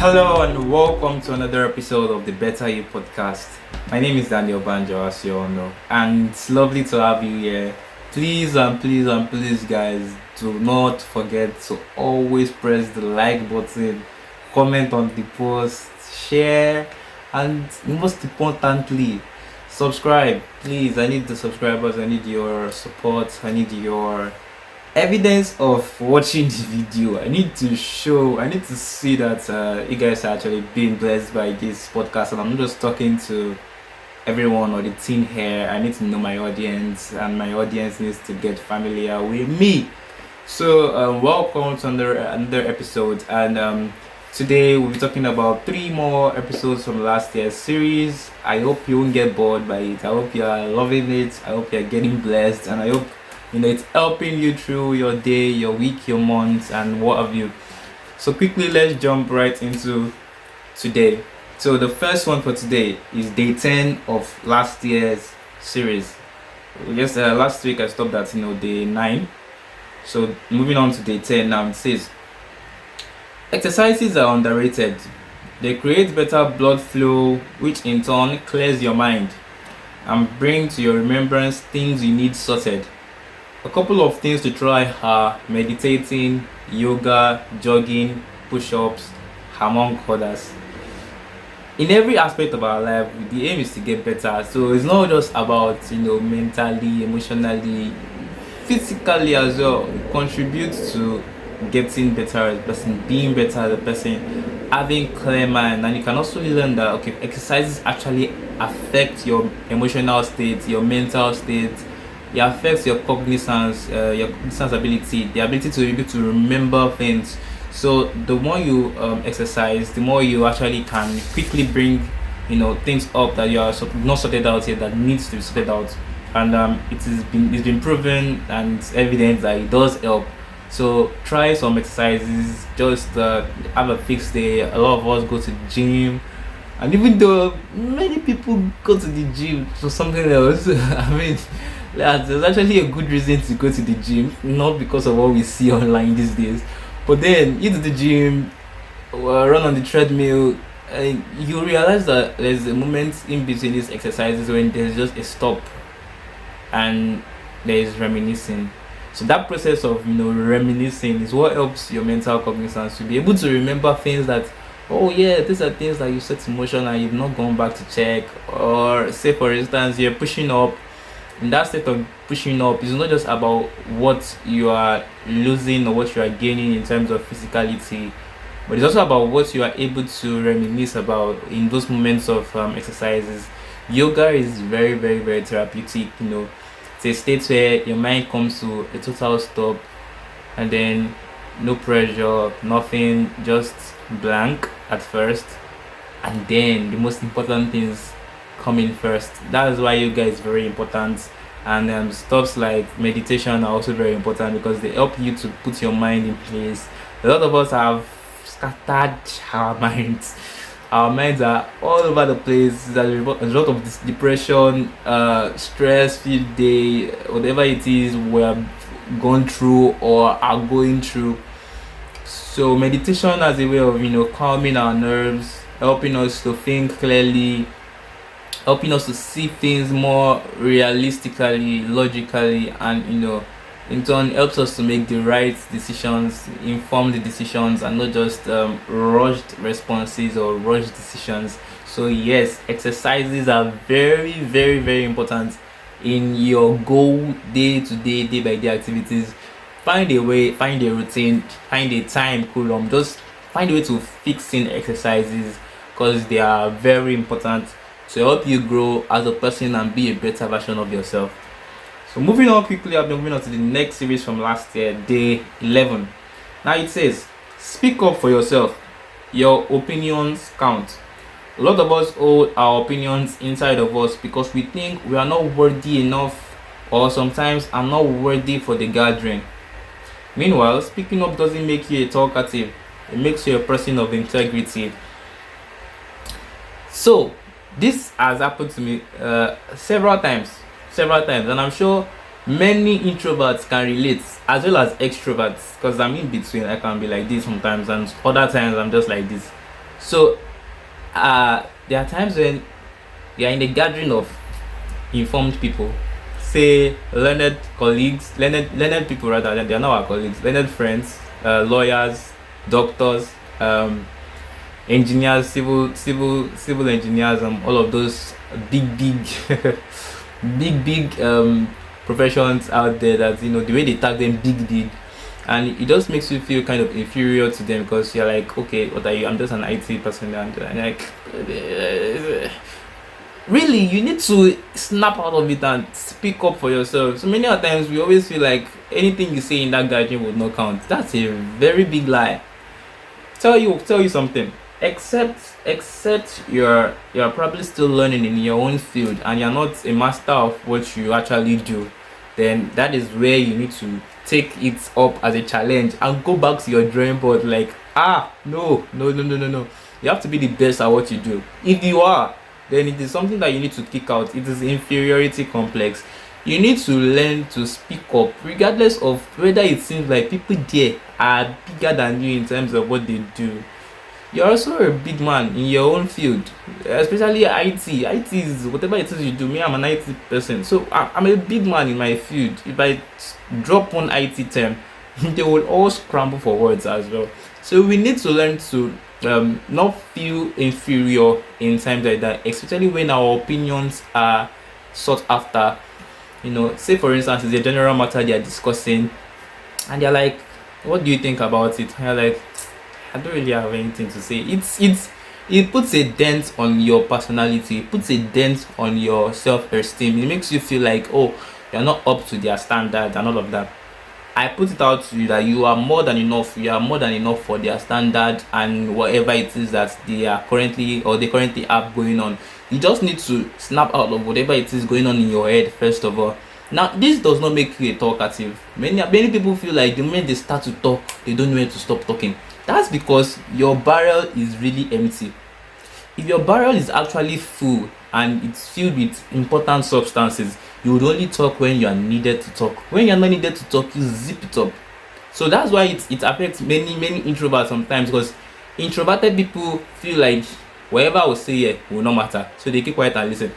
Hello and welcome to another episode of the Better You podcast. My name is Daniel Banjo, as you all know, and it's lovely to have you here. Please, guys, do not forget to always press the like button, comment on the post, share, and most importantly, subscribe. Please, I need the subscribers, I need your support, I need your evidence of watching the video. I need to see that you guys are actually being blessed by this podcast, and I'm not just talking to everyone or the team here. I need to know my audience, and my audience needs to get familiar with me. So welcome to another episode, and today we'll be talking about 3 more episodes from last year's series. I hope you won't get bored by it. I hope you are loving it. I hope you are getting blessed, and I hope it's helping you through your day, your week, your month, and what have you. So quickly, let's jump right into today. So the first one for today is day 10 of last year's series. Yes, last week I stopped at day 9. So moving on to day 10 now, it says exercises are underrated. They create better blood flow, which in turn clears your mind and bring to your remembrance things you need sorted. A couple of things to try are meditating, yoga, jogging, push-ups, among others. In every aspect of our life, the aim is to get better. So it's not just about mentally, emotionally, physically as well. It contributes to getting better as a person, being better as a person, having clear mind. And you can also learn that exercises actually affect your emotional state, your mental state. It affects your cognizance ability, the ability to be able to remember things. So the more you exercise, the more you actually can quickly bring things up that you are not sorted out yet, that needs to be sorted out. And it's been proven and it's evident that it does help. So try some exercises. Just have a fixed day. A lot of us go to the gym, and even though many people go to the gym for something else, I mean, there's actually a good reason to go to the gym, not because of what we see online these days. But then you do the gym, run on the treadmill, and you realize that there's a moment in between these exercises when there's just a stop and there is reminiscing. So that process of reminiscing is what helps your mental cognizance to be able to remember things that, oh yeah, these are things that you set in motion and you've not gone back to check. Or say for instance, you're pushing up. In that state of pushing up, it's not just about what you are losing or what you are gaining in terms of physicality, but it's also about what you are able to reminisce about in those moments of exercises. Yoga is very, very, very therapeutic. It's a state where your mind comes to a total stop, and then no pressure, nothing, just blank at first, and then the most important things coming first. That is why yoga is very important, and stuff like meditation are also very important because they help you to put your mind in place. A lot of us have scattered our minds. Our minds are all over the place. There's a lot of this depression, stress filled day, whatever it is we have gone through or are going through. So meditation as a way of calming our nerves, helping us to think clearly, helping us to see things more realistically, logically, and in turn helps us to make the right decisions, informed decisions, and not just rushed responses or rushed decisions. So yes, exercises are very, very, very important in your goal, day to day, day by day activities. Find a way, find a routine, find a time column. Just find a way to fix in exercises because they are very important to help you grow as a person and be a better version of yourself. So moving on quickly, I've been moving on to the next series from last year, day 11. Now it says, speak up for yourself. Your opinions count. A lot of us hold our opinions inside of us because we think we are not worthy enough, or sometimes I'm not worthy for the gathering. Meanwhile, speaking up doesn't make you a talkative. It makes you a person of integrity. So this has happened to me several times, and I'm sure many introverts can relate as well as extroverts, because I'm in between. I can be like this sometimes, and other times I'm just like this. So there are times when you are in a gathering of informed people, say learned colleagues, learned people rather, than they are not our colleagues, learned friends, lawyers, doctors, engineers, civil engineers, all of those big big professions out there, that the way they tag them big, and it just makes you feel kind of inferior to them, because you're like, okay, what are you? I'm just an IT person, and like, really, you need to snap out of it and speak up for yourself. So many of times we always feel like anything you say in that gathering would not count. That's a very big lie. Tell you something. Except you're probably still learning in your own field and you're not a master of what you actually do, then that is where you need to take it up as a challenge and go back to your drawing board, like, no. You have to be the best at what you do. If you are, then it is something that you need to kick out. It is inferiority complex. You need to learn to speak up, regardless of whether it seems like people there are bigger than you in terms of what they do. You're also a big man in your own field, especially IT. IT is whatever it is you do. Me, I'm an IT person, so I'm a big man in my field. If I drop one IT term, they will all scramble for words as well. So we need to learn to not feel inferior in times like that, especially when our opinions are sought after. Say for instance, it's a general matter they are discussing, and they're like, "What do you think about it?" And you're like, I don't really have anything to say. It puts a dent on your personality. It puts a dent on your self-esteem. It makes you feel like, oh, you're not up to their standards and all of that. I put it out to you that you are more than enough. You are more than enough for their standard and whatever it is that they currently have going on. You just need to snap out of whatever it is going on in your head first of all. Now, this does not make you a talkative. Many people feel like the moment they start to talk, they don't know when to stop talking. That's because your barrel is really empty. If your barrel is actually full and it's filled with important substances, you would only talk when you are needed to talk. When you're not needed to talk, you zip it up. So that's why it affects many introverts sometimes, because introverted people feel like whatever I will say here will not matter, so they keep quiet and listen.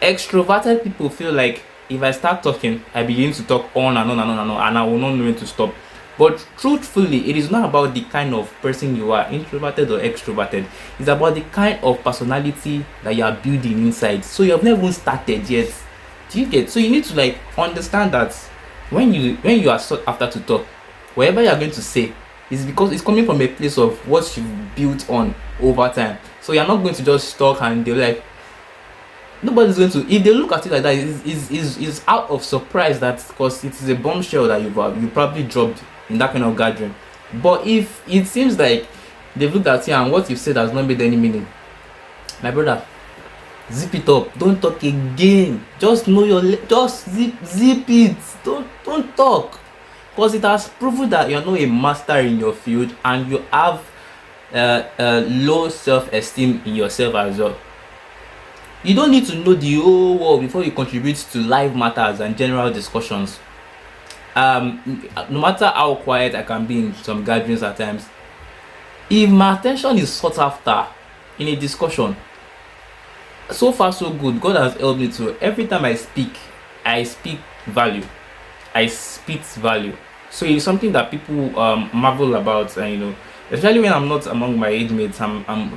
Extroverted people feel like if I start talking, I begin to talk on and I will not know when to stop. But truthfully, it is not about the kind of person you are, introverted or extroverted. It's about the kind of personality that you are building inside. So you have never even started yet. Do you get? So you need to understand that when you are sought after to talk, whatever you are going to say is because it's coming from a place of what you've built on over time. So you're not going to just talk and they're like, nobody's going to, if they look at it like that, is out of surprise, that because it is a bombshell that you probably dropped in that kind of gathering. But if it seems like they've looked at you and what you've said has not made any meaning, my brother, zip it up. Don't talk again. Just know just zip it. Don't talk, because it has proven that you're not a master in your field and you have low self-esteem in yourself as well. You don't need to know the whole world before you contribute to live matters and general discussions. No matter how quiet I can be in some gatherings at times, if my attention is sought after in a discussion, so far so good. God has helped me to, every time I speak value. I spit value. So it's something that people marvel about, and especially when I'm not among my age mates. I'm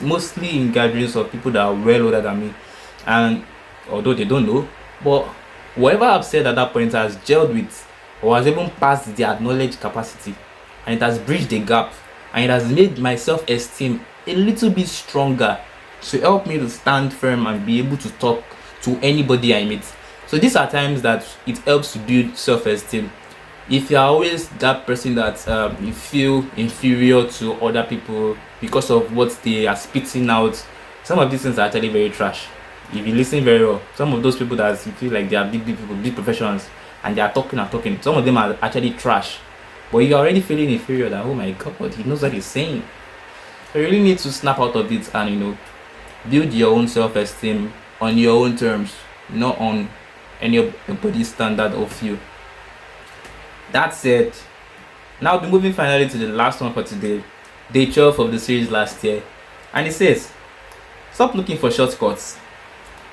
mostly in gatherings of people that are well older than me, and although they don't know, but whatever I've said at that point has gelled with, or has even passed their knowledge capacity, and it has bridged the gap, and it has made my self-esteem a little bit stronger to help me to stand firm and be able to talk to anybody I meet. So these are times that it helps to build self-esteem. If you're always that person that you feel inferior to other people because of what they are spitting out, some of these things are actually very trash. If you listen very well, some of those people that you feel like they are big people, big professionals, and they are talking, some of them are actually trash. But you're already feeling inferior, that, oh my god, he knows what he's saying. So you really need to snap out of it and build your own self-esteem on your own terms, not on anybody's standard of you. That said, now we'll be moving finally to the last one for today. day 12 of the series last year, and it says, stop looking for shortcuts.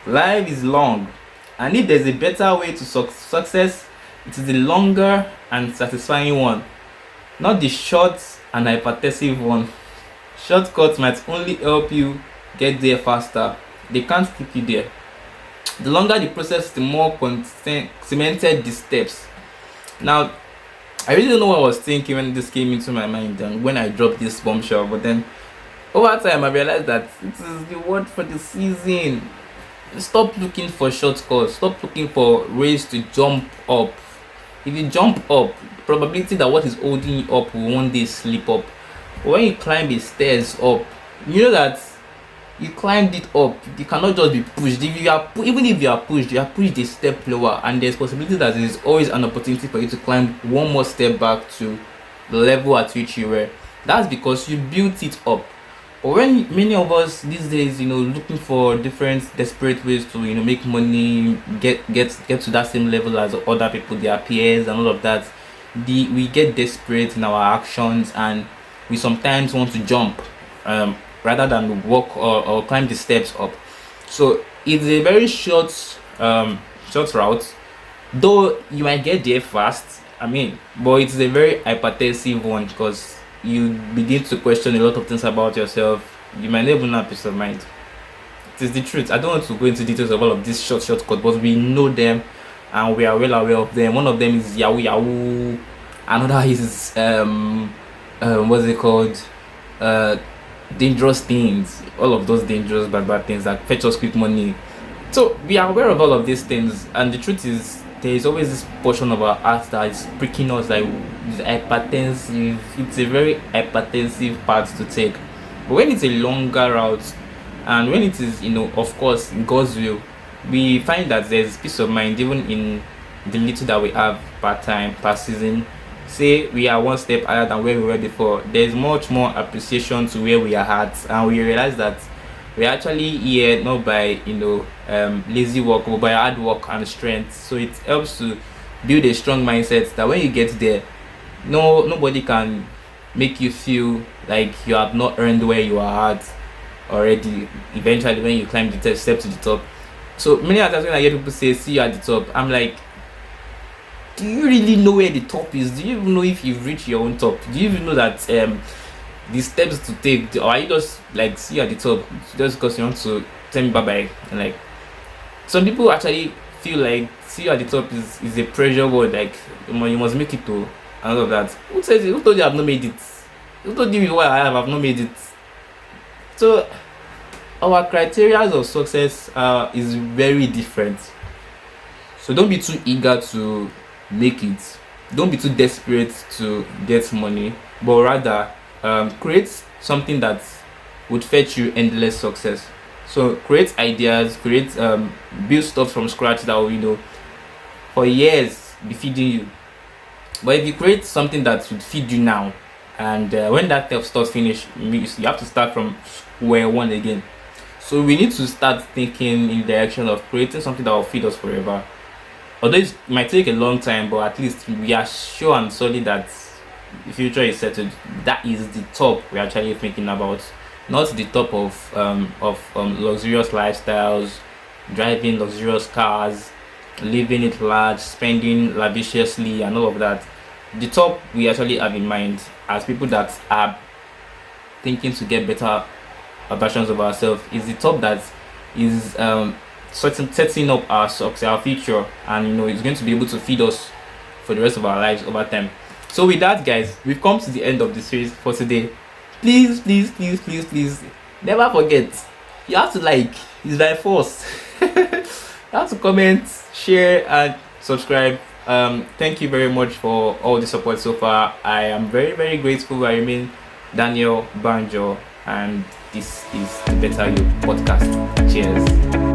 Life is long, and if there's a better way to success, it is the longer and satisfying one, not the short and hypertensive one. Shortcuts might only help you get there faster. They can't keep you there. The longer the process, the more cemented the steps. Now, I really don't know what I was thinking when this came into my mind and when I dropped this bombshell, but then over time I realized that it is the word for the season. Stop looking for shortcuts. Stop looking for ways to jump up. If you jump up, the probability that what is holding you up will one day slip up. But when you climb the stairs up, you know that you climbed it up. You cannot just be pushed. Even if you are pushed a step lower, and there's possibility that there is always an opportunity for you to climb one more step back to the level at which you were. That's because you built it up. But when many of us these days, looking for different desperate ways to, make money, get to that same level as other people, their peers, and all of that, we get desperate in our actions, and we sometimes want to jump rather than walk or climb the steps up. So it's a very short route, though you might get there fast. But it's a very hypertensive one, because you begin to question a lot of things about yourself. You might not even have peace of mind. It is the truth. I don't want to go into details of all of these shortcuts, but we know them and we are well aware of them. One of them is Yahoo. Another is what's it called? Dangerous things. All of those dangerous bad things that fetch us quick money. So we are aware of all of these things, and the truth is, there is always this portion of our heart that is pricking us, like it's hypertensive. It's a very hypertensive path to take. But when it's a longer route, and when it is, of course, in God's will, we find that there's peace of mind even in the little that we have per time, per season. Say we are one step higher than where we were before, there's much more appreciation to where we are at, and we realize that we're actually here not by lazy work, but by hard work and strength. So it helps to build a strong mindset that when you get there, nobody can make you feel like you have not earned where you are at already. Eventually, when you climb the step to the top. So many times when I hear people say, "See you at the top," I'm like, do you really know where the top is? Do you even know if you've reached your own top? Do you even know that the steps to take, or are you just like, see you at the top just because you want to tell me bye bye? And like, some people actually feel like see you at the top is a pressure word, like you must make it to, and all of that. Who says it? Who told you I've not made it? Who told you why I've not made it? So our criteria of success is very different. So don't be too eager to make it. Don't be too desperate to get money, but rather create something that would fetch you endless success. So create ideas, build stuff from scratch that will, for years be feeding you. But if you create something that would feed you now, and when that stuff finish, you have to start from square one again. So we need to start thinking in the direction of creating something that will feed us forever. Although it might take a long time, but at least we are sure and solid that the future is settled. That is the top we're actually thinking about, not the top of luxurious lifestyles, driving luxurious cars, living it large, spending lavishly, and all of that. The top we actually have in mind as people that are thinking to get better versions of ourselves is the top that is setting up our success, our future, and it's going to be able to feed us for the rest of our lives over time. So with that, guys, we've come to the end of the series for today. Please never forget, you have to like, it's by force. You have to comment, share, and subscribe. Thank you very much for all the support so far. I am very, very grateful. I remain Daniel Banjo, and this is the Better You podcast. Cheers.